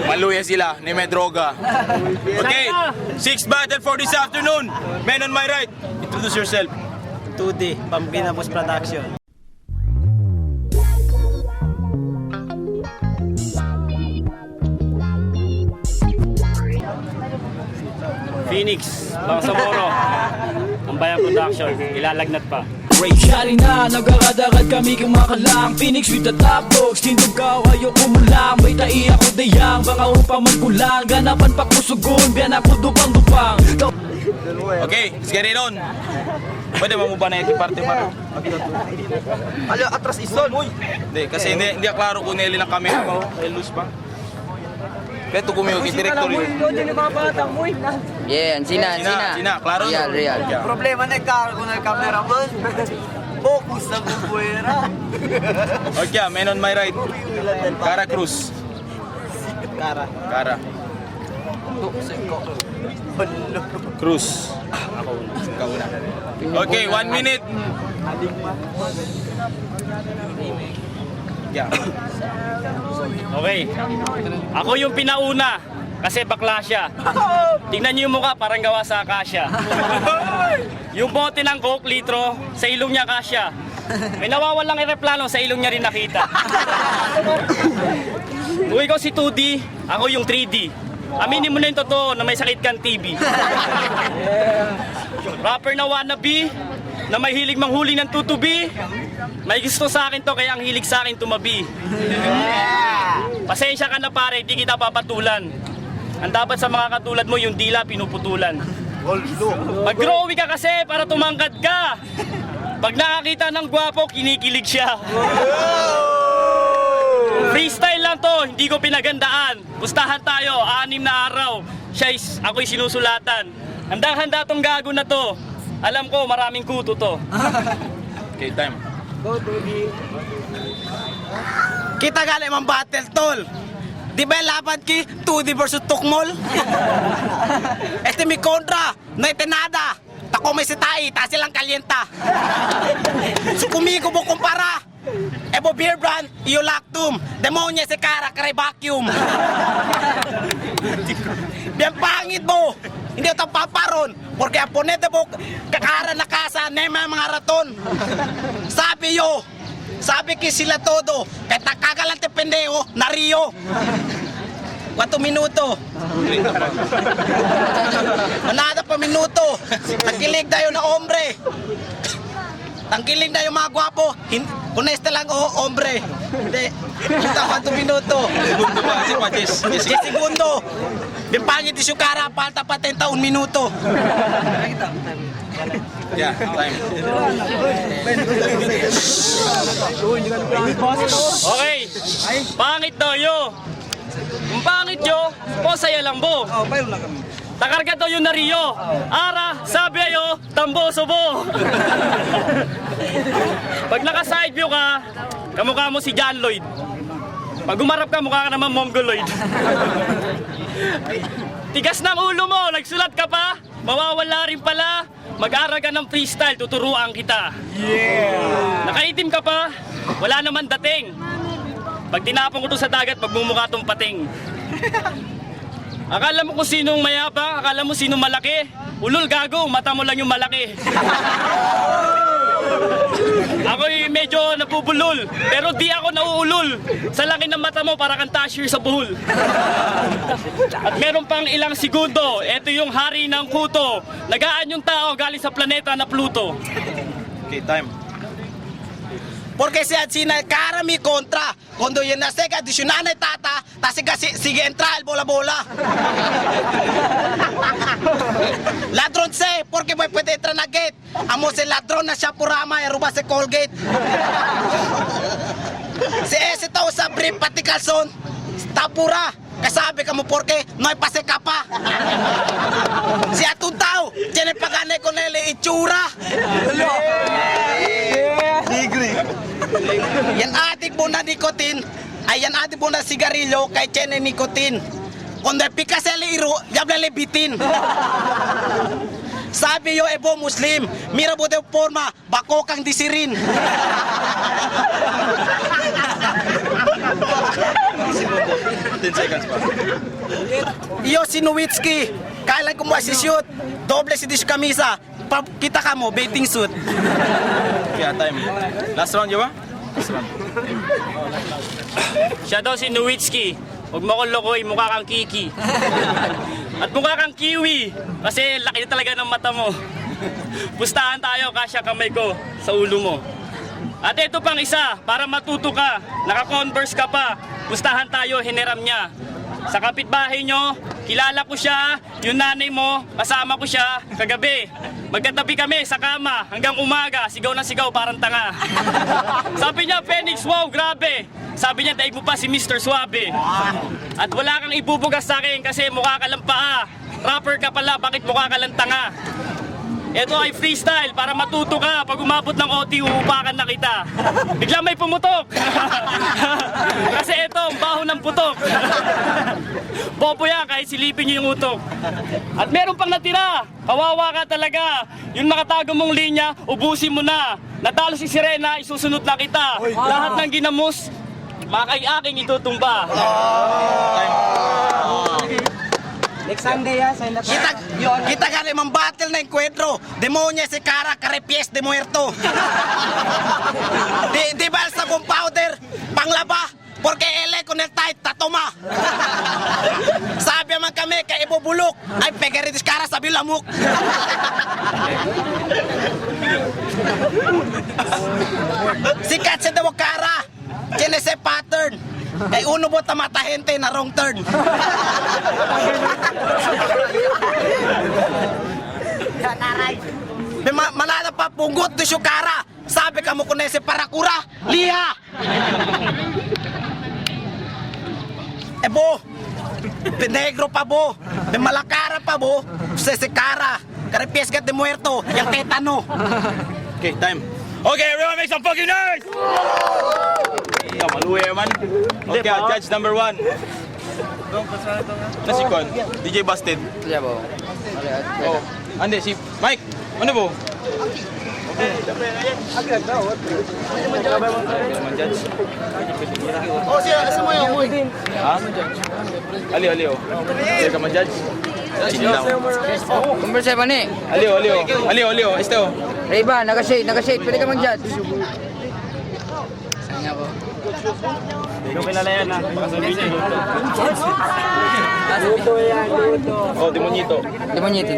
Maluya sila, ni may droga. Okay, 6th battle for this afternoon. Men on my right, introduce yourself. 2D, Pambina Post Production. Phoenix, Bangsamoro, ang Bayan Production, ilalagnat pa. Shari na, nagkakadakad kami kumakalang Phoenix with the top dogs, tindog ka kayo kumulang may tai ako dayang, baka upang magkulang ganapan pa kusugon, biyan ako dupang-dupang. Okay, let's get it on. Pwede ba mo ba na yung parte pa? Ano, atras ison? Hindi, kasi hindi klaro kung nili ng camera mo. Kaya loose pa. Kaya ito kumiyog, director yun. Yeah, Sina. Klaro? Real. Problema na kung nag-camera mo. Focus sa bubuera. Okay, men on my right. Cara Cruz. Kara. Cruz. Ikaw una. Okay, 1 minute. Yeah. Okay, ako yung pinauna kasi bakla siya. Tingnan niyo yung mukha, parang gawa sa akasya. Yung bote ng Coke, litro, sa ilong niya akasya. May nawawalang eroplano, sa ilong niya rin nakita. Kung ikaw si 2D, ako yung 3D. Aminin mo na yung totoo na may sakit kang TB. Rapper na wannabe, na may hilig manghuli ng tutubi. May gusto sa akin to, kaya ang hilig sa akin tumabi. Pasensya ka na pare, di kita papatulan. Ang dapat sa mga katulad mo, yung dila pinuputulan. Mag-growy ka kasi para tumangkad ka. Pag nakakita ng gwapo, kinikilig siya. Freestyle lang to, hindi ko pinagandaan. Pustahan tayo, 6 na araw. Ako'y sinusulatan. Handang-handa tong gago na to. Alam ko, maraming kuto to. Okay, time. Kita galing mang battle tol. Di ba laban ki 2D versus Tukmol? Este mi kontra, no ite nada. Tako may sitai, ta silang kalyenta. So kumigo mo kumpara. Ebo beer brand, iyo lactum. Demonya si Cara, karay vacuum. Biyan pangit mo. Hindi ito paparon. Porque aponete mo kakara na kasa, nema mga raton. Sabi ki sila todo. Kahit nakagalante pendejo, na Rio. 4 minuto. Manada pa minuto. Tangkilig tayo na hombre. Tangkilig na yung mga gwapo. Honesta lang hombre. Hindi. Kita 4 minuto. Segundo pa, 10 segundo. Bipangit yung Cara, palta pa 10 taon minuto. Yeah, time. Okay, pangit daw yo. Kung pangit yo, posaya lang bo. Takarga daw yung nariyo. Ara, sabi ayo, tambo subo. Pag naka-side view ka, kamukha mo si John Lloyd. Pag umarap ka, mukha ka naman Mongoloid. Tigas ng ulo mo, nagsulat ka pa, mawawala rin pala. Mag-aral ka ng freestyle, tuturuan kita. Yeah! Nakaitim ka pa, wala naman dating. Pag tinapon ko to sa dagat, magmumukha tong pating. Akala mo kung sinong mayabang, akala mo sinong malaki. Ulol gago, mata mo lang yung malaki. Ako'y medyo nabubulol, pero di ako nauulol. Sa laki ng mata mo, para kang tasher sa buhol. At meron pang ilang segundo, eto yung hari ng kuto. Nagaan yung tao galing sa planeta na Pluto. Okay, time. Porque si Atsina Cara mi kontra. Kondo yun na sega, disyunanay tata, tasiga sige entral, bola-bola. Ladron se, porque may pwede entrar na gate. Amo si ladron na siya purama, eruba si Colgate. Si ese tao sa brief pati kalson, tapura. Kasabi ka mo porque no hay pase kapa. Si atong tao, tiene pagane con el itsura. Yan adik mo na nikotin, ay yan adik mo na sigarilyo kay tiene nikotin. Kung pika sa liro, yabla lebitin. Sabi yo ebo Muslim, mira bote forma, bako kang disirin. 10 seconds pa. Iyo si Nowitzki, kailan ko mo si shoot. Doble si dish kamisa. Kita ka mo, bathing suit. Kaya time. Last round, di ba? Siya daw si Nowitzki. Huwag mo kong lokoy, mukha kang Kiki. At mukha kang Kiwi. Kasi laki talaga ng mata mo. Pustahan tayo, kasya kamay ko sa ulo mo. At ito pang isa, para matuto ka, naka-converse ka pa. Pustahan tayo, hiniram niya. Sa kapitbahay nyo, kilala ko siya, yung nanay mo, kasama ko siya kagabi. Magkatabi kami sa kama hanggang umaga, sigaw na sigaw parang tanga. Sabi niya, Phoenix, wow, grabe. Sabi niya, daig mo pa si Mr. Suabe. At wala kang ibubugas sa akin kasi mukha ka lang paa. Rapper ka pala, bakit mukha ka lang tanga? Ito ay freestyle para matuto ka. Pag umabot ng OT, uupakan na kita. Bigla may pumutok. Kasi ito, ang baho ng putok. Bobo yan, kahit silipin niyo yung utok. At meron pang natira. Kawawa ka talaga. Yung nakatago mong linya, ubusin mo na. Natalo si Sirena, isusunod na kita. Lahat ng ginamos, makay-aking itutumba. Kita gali mang battle na encuentro. Demonya si cara, carepies de muerto. Di ba sa powder, panglaba, porque ele con el tight tatoma. Sabi man kami kay ibubulok, ay pegaritis cara sabi lamuk. Sikat sa daw cara, tiene ese pattern. Kay uno mo tamata gente na wrong turn. Malala pa punggot to syukara. Sabi ka mo kunese para kura. Liha! Bo, pinegro pa bo. Malakara pa bo. Sesekara. Karepiesgat de muerto. Yung tetano. Okay, time. Okay, everyone make some fucking noise! Yeah, maluwi man. Okay, judge number 1. Si Con, DJ Busted. Iya, po. Oh, ande si Mike. Ano po? Oh, siya mo yung Ha? Ali, oh. Sige ka man-judge? Sino lang? Converse pa ni. Ali, este oh. Ray-Ban, naka-shade. Pwede ka mag-judge. Saan nga po? Hindi ko kilala yan ha. Baka sabihin niya luto. Oh, Demonito. Demonito.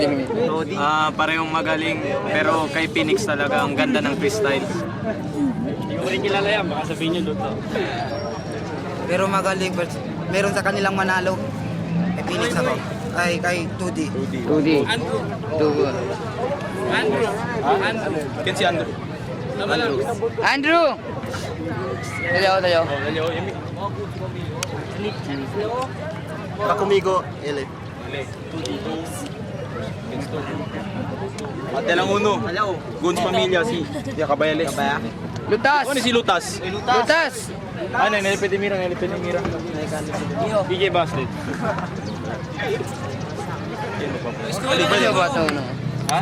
Parehong magaling, pero kay Phoenix talaga ang ganda ng freestyle. Hindi ko rin kilala yan. Baka sabihin niya luto. Pero magaling, meron sa kanilang manalo. Kay Phoenix ako. Kay 2D. Rudy. Ken si Andrew. Andrew! Tayo. Pakumigo, ele. Ate lang uno. Guns Pamilya si Dia Cabayales. Lutas! Ano si Lutas? Lutas! Ano, nalipid ni Mira. DJ Busted. Ano ba ito? Ha?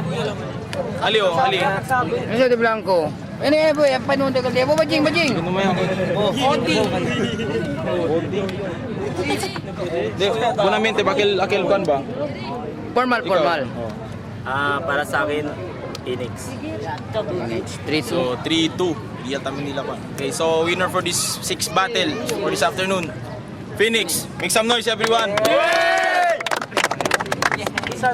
Ali. Ano de Blanco? Ano yan po? Yung panunod ka liya po. Bajing! Ano mo yan? Holding. De, bonamente bakil kan ba? Formal. Para sa akin, Phoenix. 3-2. So 3-2. Iyatamin nila pa. Okay, so winner for this 6th battle for this afternoon. Phoenix, make some noise everyone. Isa,